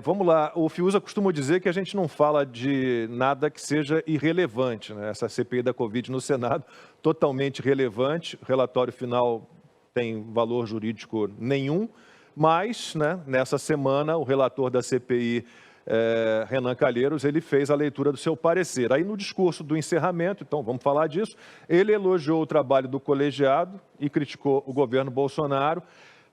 Vamos lá, o Fiuza costuma dizer que a gente não fala de nada que seja irrelevante, né? Essa CPI da Covid no Senado, totalmente relevante, o relatório final tem valor jurídico nenhum, mas, né, nessa semana o relator da CPI, Renan Calheiros, ele fez a leitura do seu parecer. Aí no discurso do encerramento, então vamos falar disso, ele elogiou o trabalho do colegiado e criticou o governo Bolsonaro.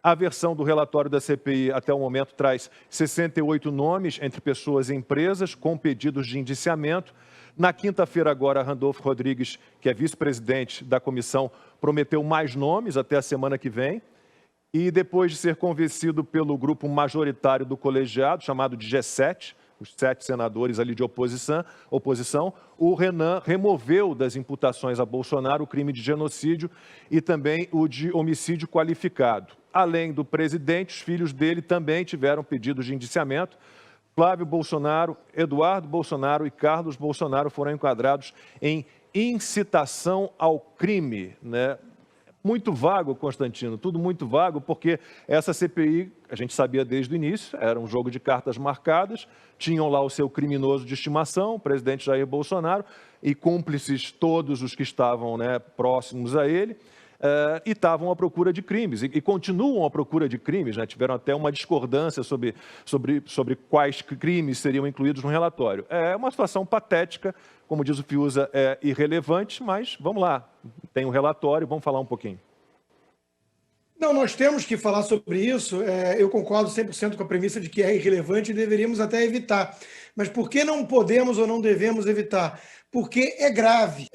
A versão do relatório da CPI, até o momento, traz 68 nomes entre pessoas e empresas com pedidos de indiciamento. Na quinta-feira, agora, Randolfo Rodrigues, que é vice-presidente da comissão, prometeu mais nomes até a semana que vem. E depois de ser convencido pelo grupo majoritário do colegiado, chamado de G7, os 7 senadores ali de oposição, o Renan removeu das imputações a Bolsonaro o crime de genocídio e também o de homicídio qualificado. Além do presidente, os filhos dele também tiveram pedidos de indiciamento. Flávio Bolsonaro, Eduardo Bolsonaro e Carlos Bolsonaro foram enquadrados em incitação ao crime, né? Muito vago, Constantino, tudo muito vago, porque essa CPI, a gente sabia desde o início, era um jogo de cartas marcadas, tinham lá o seu criminoso de estimação, o presidente Jair Bolsonaro, e cúmplices todos os que estavam, né, próximos a ele, e estavam à procura de crimes, e continuam à procura de crimes, né? Tiveram até uma discordância sobre quais crimes seriam incluídos no relatório. É uma situação patética, como diz o Fiuza, é irrelevante, mas vamos lá, tem um relatório, vamos falar um pouquinho. Não, nós temos que falar sobre isso. Eu concordo 100% com a premissa de que é irrelevante e deveríamos até evitar. Mas por que não podemos ou não devemos evitar? Porque é grave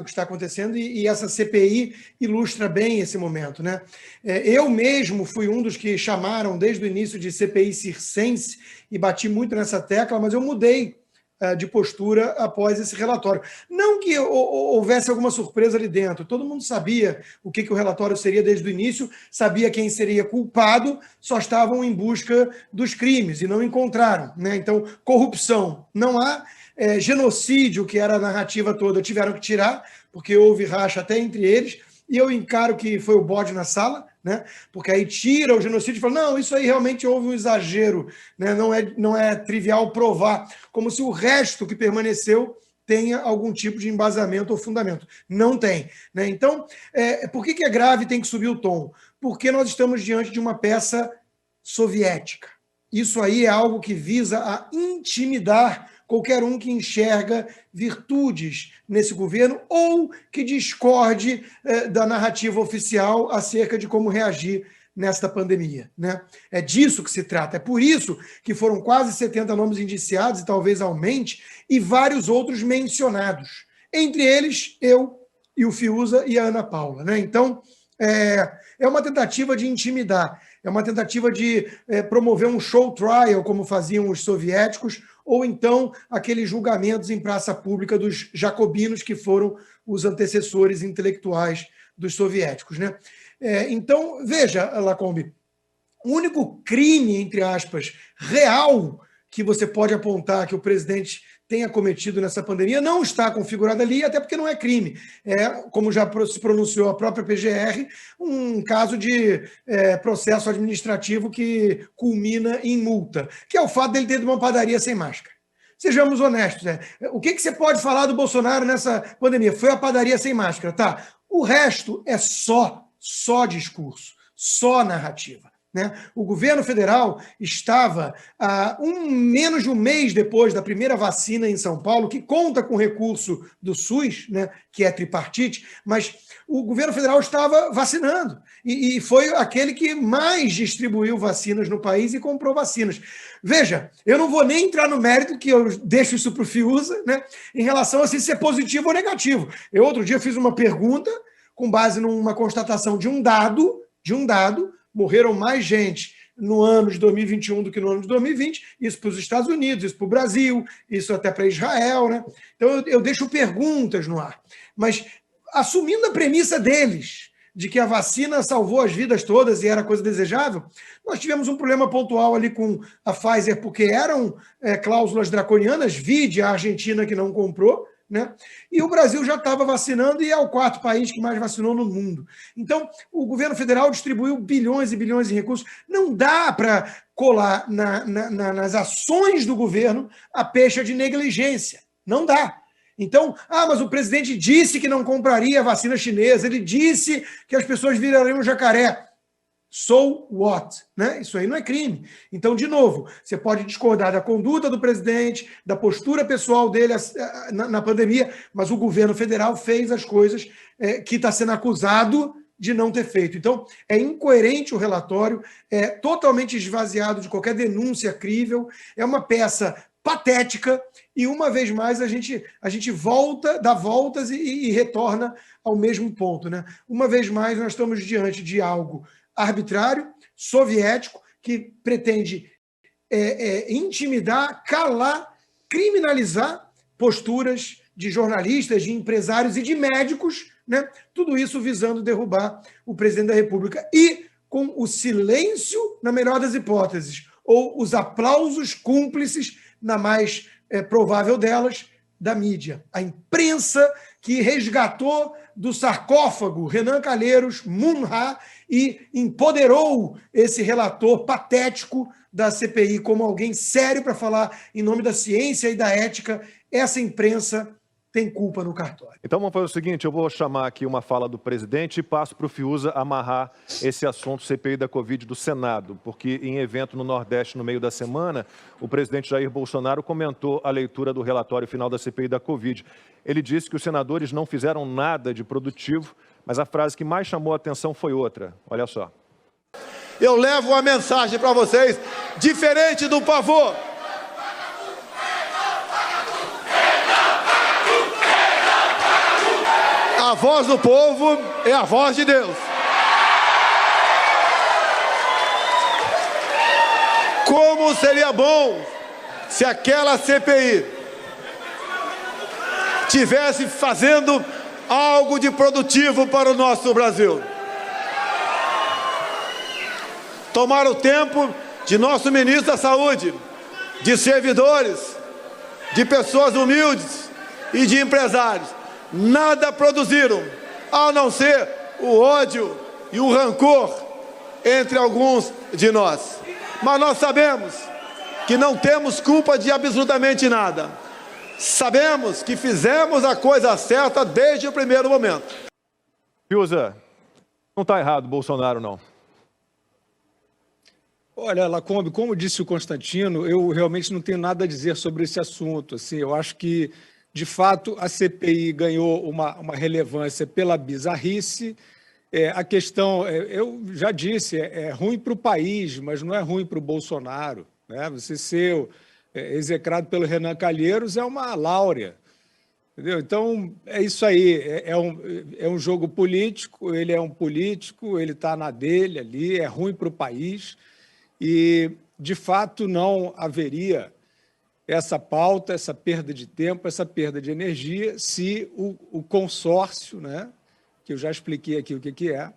o que está acontecendo e essa CPI ilustra bem esse momento, né? Eu mesmo fui um dos que chamaram desde o início de CPI circense e bati muito nessa tecla, mas eu mudei de postura após esse relatório. Não que houvesse alguma surpresa ali dentro, todo mundo sabia o que o relatório seria desde o início, sabia quem seria culpado, só estavam em busca dos crimes e não encontraram, né? Então, corrupção não há, genocídio, que era a narrativa toda, tiveram que tirar, porque houve racha até entre eles, e eu encaro que foi o bode na sala, né? Porque aí tira o genocídio e fala, não, isso aí realmente houve um exagero, né? Não é trivial provar, como se o resto que permaneceu tenha algum tipo de embasamento ou fundamento. Não tem, né? Então, por que é grave e tem que subir o tom? Porque nós estamos diante de uma peça soviética. Isso aí é algo que visa a intimidar qualquer um que enxerga virtudes nesse governo ou que discorde da narrativa oficial acerca de como reagir nesta pandemia, né? É disso que se trata. É por isso que foram quase 70 nomes indiciados, e talvez aumente, e vários outros mencionados. Entre eles, eu e o Fiuza e a Ana Paula, né? Então, é uma tentativa de intimidar, é uma tentativa de promover um show trial, como faziam os soviéticos, ou então aqueles julgamentos em praça pública dos jacobinos, que foram os antecessores intelectuais dos soviéticos, né? Então, veja, Lacombe, o único crime, entre aspas, real que você pode apontar que o presidente tenha cometido nessa pandemia não está configurado ali, até porque não é crime. Como já se pronunciou a própria PGR, um caso de processo administrativo que culmina em multa, que é o fato dele ter ido uma padaria sem máscara. Sejamos honestos. O que você pode falar do Bolsonaro nessa pandemia? Foi a padaria sem máscara, tá? O resto é só discurso, só narrativa. Né? O governo federal estava menos de um mês depois da primeira vacina em São Paulo, que conta com recurso do SUS, né, que é tripartite, mas o governo federal estava vacinando e foi aquele que mais distribuiu vacinas no país e comprou vacinas. Veja, eu não vou nem entrar no mérito, que eu deixo isso para o Fiuza, né, em relação a se é positivo ou negativo. Eu outro dia fiz uma pergunta com base numa constatação de um dado, morreram mais gente no ano de 2021 do que no ano de 2020, isso para os Estados Unidos, isso para o Brasil, isso até para Israel, né? Então eu deixo perguntas no ar. Mas assumindo a premissa deles, de que a vacina salvou as vidas todas e era coisa desejável, nós tivemos um problema pontual ali com a Pfizer, porque eram cláusulas draconianas, vide a Argentina que não comprou, né? E o Brasil já estava vacinando e é o 4º país que mais vacinou no mundo. Então, o governo federal distribuiu bilhões e bilhões de recursos. Não dá para colar nas ações do governo a pecha de negligência. Não dá. Então, mas o presidente disse que não compraria a vacina chinesa, ele disse que as pessoas virariam jacaré. So what? Né? Isso aí não é crime. Então, de novo, você pode discordar da conduta do presidente, da postura pessoal dele na pandemia, mas o governo federal fez as coisas que está sendo acusado de não ter feito. Então, é incoerente o relatório, é totalmente esvaziado de qualquer denúncia crível, é uma peça patética e, uma vez mais, a gente dá voltas e retorna ao mesmo ponto. Né? Uma vez mais, nós estamos diante de algo arbitrário, soviético, que pretende intimidar, calar, criminalizar posturas de jornalistas, de empresários e de médicos, né? Tudo isso visando derrubar o presidente da República. E com o silêncio, na melhor das hipóteses, ou os aplausos cúmplices, na mais provável delas, da mídia. A imprensa que resgatou do sarcófago Renan Calheiros, Munha, e empoderou esse relator patético da CPI como alguém sério para falar em nome da ciência e da ética. Essa imprensa tem culpa no cartório. Então vamos fazer o seguinte, eu vou chamar aqui uma fala do presidente e passo para o Fiuza amarrar esse assunto CPI da Covid do Senado, porque em evento no Nordeste no meio da semana, o presidente Jair Bolsonaro comentou a leitura do relatório final da CPI da Covid. Ele disse que os senadores não fizeram nada de produtivo, mas a frase que mais chamou a atenção foi outra. Olha só. Eu levo uma mensagem para vocês, diferente do pavor. A voz do povo é a voz de Deus. Como seria bom se aquela CPI tivesse fazendo algo de produtivo para o nosso Brasil. Tomar o tempo de nosso ministro da Saúde, de servidores, de pessoas humildes e de empresários. Nada produziram, a não ser o ódio e o rancor entre alguns de nós. Mas nós sabemos que não temos culpa de absolutamente nada. Sabemos que fizemos a coisa certa desde o primeiro momento. Fiuza, não está errado Bolsonaro, não. Olha, Lacombe, como disse o Constantino, eu realmente não tenho nada a dizer sobre esse assunto. Assim, eu acho que, de fato, a CPI ganhou uma relevância pela bizarrice. A questão, eu já disse, é ruim para o país, mas não é ruim para o Bolsonaro. Né? Você ser execrado pelo Renan Calheiros é uma láurea. Entendeu? Então, é isso aí. É um jogo político, ele é um político, ele está na dele ali, é ruim para o país. E, de fato, não haveria essa pauta, essa perda de tempo, essa perda de energia, se o consórcio, né, que eu já expliquei aqui o que é,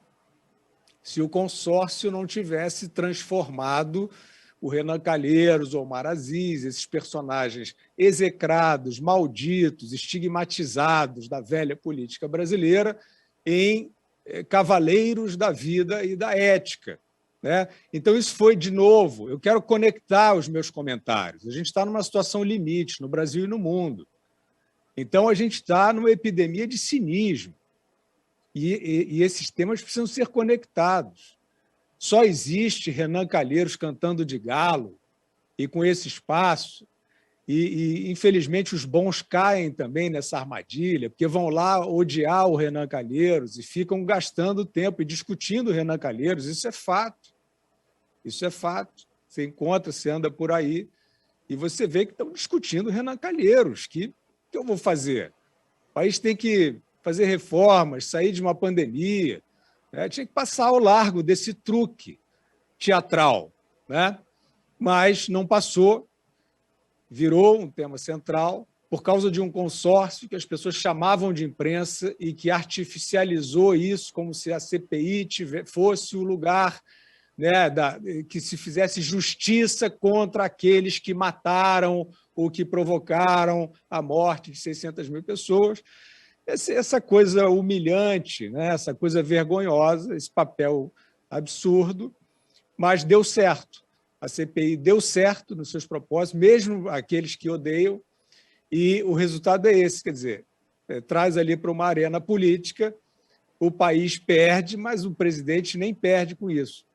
se o consórcio não tivesse transformado o Renan Calheiros, o Omar Aziz, esses personagens execrados, malditos, estigmatizados da velha política brasileira, em cavaleiros da vida e da ética. Né? Então, isso foi, de novo, eu quero conectar os meus comentários. A gente está numa situação limite no Brasil e no mundo. Então, a gente está numa epidemia de cinismo. E esses temas precisam ser conectados. Só existe Renan Calheiros cantando de galo e com esse espaço. E, infelizmente, os bons caem também nessa armadilha, porque vão lá odiar o Renan Calheiros e ficam gastando tempo e discutindo o Renan Calheiros. Isso é fato. Isso é fato. Você encontra, você anda por aí e você vê que estão discutindo o Renan Calheiros. O que eu vou fazer? O país tem que fazer reformas, sair de uma pandemia. Né? Tinha que passar ao largo desse truque teatral. Né? Mas não passou. Virou um tema central por causa de um consórcio que as pessoas chamavam de imprensa e que artificializou isso como se a CPI fosse o lugar, né, que se fizesse justiça contra aqueles que mataram ou que provocaram a morte de 600 mil pessoas. Essa coisa humilhante, né, essa coisa vergonhosa, esse papel absurdo, mas deu certo. A CPI deu certo nos seus propósitos, mesmo aqueles que odeiam, e o resultado é esse, quer dizer, traz ali para uma arena política, o país perde, mas o presidente nem perde com isso.